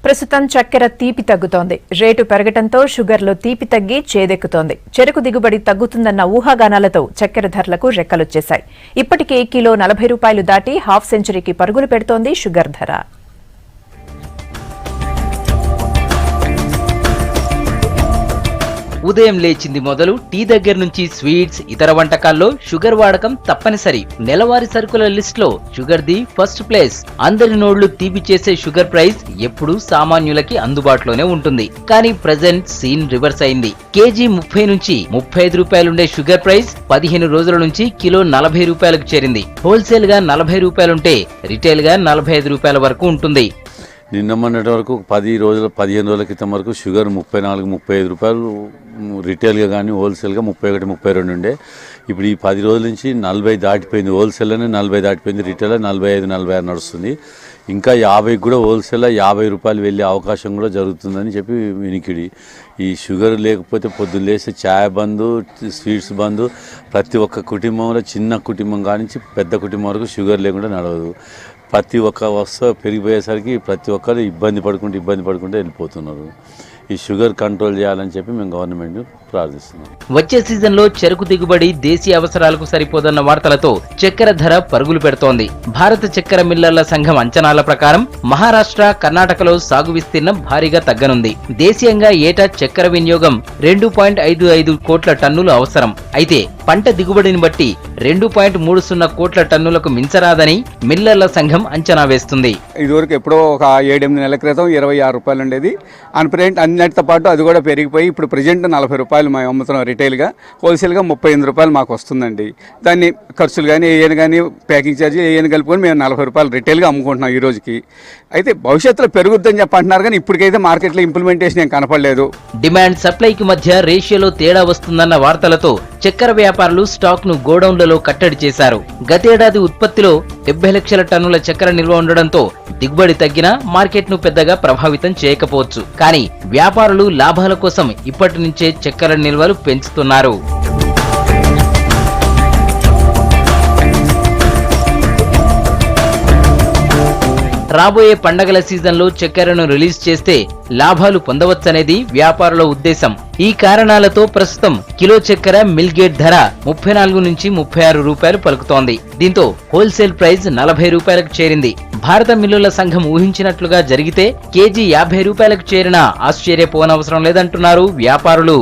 ప్రస్తుతం చక్కెర తీపి తగ్గుతోంది. రేటు పెరగడంతో షుగర్లో తీపి తగ్గి చేదెక్కుతోంది. చెరకు దిగుబడి తగ్గుతుందన్న ఊహాగానాలతో చక్కెర ధరలకు రెక్కలొచ్చేశాయి. ఇప్పటికే కిలో 40 రూపాయలు దాటి హాఫ్ సెంచరీకి పరుగులు పెడుతోంది షుగర్ ధర. ఉదయం లేచింది మొదలు టీ దగ్గర నుంచి స్వీట్స్, ఇతర వంటకాల్లో షుగర్ వాడకం తప్పనిసరి. నెలవారీ సరుకుల లిస్ట్ లో షుగర్ ది ఫస్ట్ ప్లేస్. అందరి నోళ్లు తీపి చేసే షుగర్ ప్రైస్ ఎప్పుడూ సామాన్యులకి అందుబాటులోనే ఉంటుంది. కానీ ప్రెజెంట్ సీన్ రివర్స్ అయింది. కేజీ 30 నుంచి 35 రూపాయలుండే షుగర్ ప్రైస్ 15 రోజుల నుంచి కిలో 40 రూపాయలకు చేరింది. హోల్సేల్ గా 40 రూపాయలుంటే రిటైల్ గా 45 రూపాయల వరకు ఉంటుంది. నిన్న మొన్నటి వరకు 15 రోజుల క్రితం వరకు షుగర్ 34-35 రూపాయలు రిటైల్గా కానీ హోల్సేల్గా 31-32 ఉండే. ఇప్పుడు ఈ 10 రోజుల నుంచి 40 దాటిపోయింది. హోల్సేల్లోనే 40 దాటిపోయింది, రిటైల్లో 45-46 నడుస్తుంది. ఇంకా 50 కూడా హోల్సేల్లో 50 రూపాయలు వెళ్ళే అవకాశం కూడా జరుగుతుందని చెప్పి వినికిడి. ఈ షుగర్ లేకపోతే పొద్దున్న లేస్తే ఛాయ్ బంద్, స్వీట్స్ బంద్. ప్రతి ఒక్క కుటుంబంలో చిన్న కుటుంబం కానించి పెద్ద కుటుంబం వరకు షుగర్ లేకుండా నడవదు. ప్రతి ఒక్క వస్తువు పెరిగిపోయేసరికి ప్రతి ఒక్కరు ఇబ్బంది పడుకుంటూ వెళ్ళిపోతున్నారు. ఈ షుగర్ కంట్రోల్ చేయాలని చెప్పి మేము గవర్నమెంట్ ప్రార్థిస్తున్నాం. వచ్చే సీజన్ లో చెరకు దిగుబడి దేశీయ అవసరాలకు సరిపోదన్న వార్తలతో చక్కెర ధర పరుగులు పెడుతోంది. భారత చక్కెర మిల్లర్ల సంఘం అంచనాల ప్రకారం మహారాష్ట్ర, కర్ణాటకలో సాగు విస్తీర్ణం భారీగా తగ్గనుంది. దేశీయంగా ఏటా చక్కెర వినియోగం 2.55 కోట్ల టన్నులు అవసరం. అయితే పంట దిగుబడిని బట్టి 2.30 కోట్ల టన్నులకు మించరాదని మిల్లర్ల సంఘం అంచనా వేస్తుంది. ఇదివరకు ఎప్పుడో ఒక 7-8 నెలల క్రితం 26 రూపాయలు ఉండేది. అన్నిటితో పాటు అది కూడా పెరిగిపోయి ఇప్పుడు ప్రజెంట్ 40 రూపాయలు మేము అమ్ముతున్నాం రిటైల్గా. హోల్సేల్గా 38 రూపాయలు మాకు వస్తుందండి. దాన్ని ఖర్చులు కానీ ఏయని కానీ ప్యాకింగ్ ఛార్జీ ఏయని కలుపుకొని మేము 40 రూపాయలు రిటైల్గా అమ్ముకుంటున్నాం ఈ రోజుకి. అయితే భవిష్యత్తులో పెరుగుద్దని చెప్పంటున్నారు కానీ ఇప్పటికైతే మార్కెట్లో ఇంప్లిమెంటేషన్ ఏం కనపడలేదు. డిమాండ్ సప్లైకి మధ్య రేషియోలో తేడా వస్తుందన్న వార్తలతో చక్కెర వ్యాపారులు స్టాక్ ను గోడౌన్లలో కట్టడి చేశారు. గతేడాది ఉత్పత్తిలో 70 లక్షల టన్నుల చక్కెర నిల్వ ఉండడంతో దిగుబడి తగ్గినా మార్కెట్ ను పెద్దగా ప్రభావితం చేయకపోవచ్చు. కానీ వ్యాపారులు లాభాల కోసం ఇప్పటి నుంచే చక్కెర నిల్వలు పెంచుతున్నారు. రాబోయే పండగల సీజన్లో చక్కెరను రిలీజ్ చేస్తే లాభాలు పొందవచ్చనేది వ్యాపారుల ఉద్దేశం. ఈ కారణాలతో ప్రస్తుతం కిలో చక్కెర మిల్ గేట్ ధర 34 నుంచి 36 రూపాయలు పలుకుతోంది. దీంతో హోల్సేల్ ప్రైస్ 40 రూపాయలకు చేరింది. భారత మిల్లుల సంఘం ఊహించినట్లుగా జరిగితే కేజీ 50 రూపాయలకు చేరినా ఆశ్చర్యపోనవసరం లేదంటున్నారు వ్యాపారులు.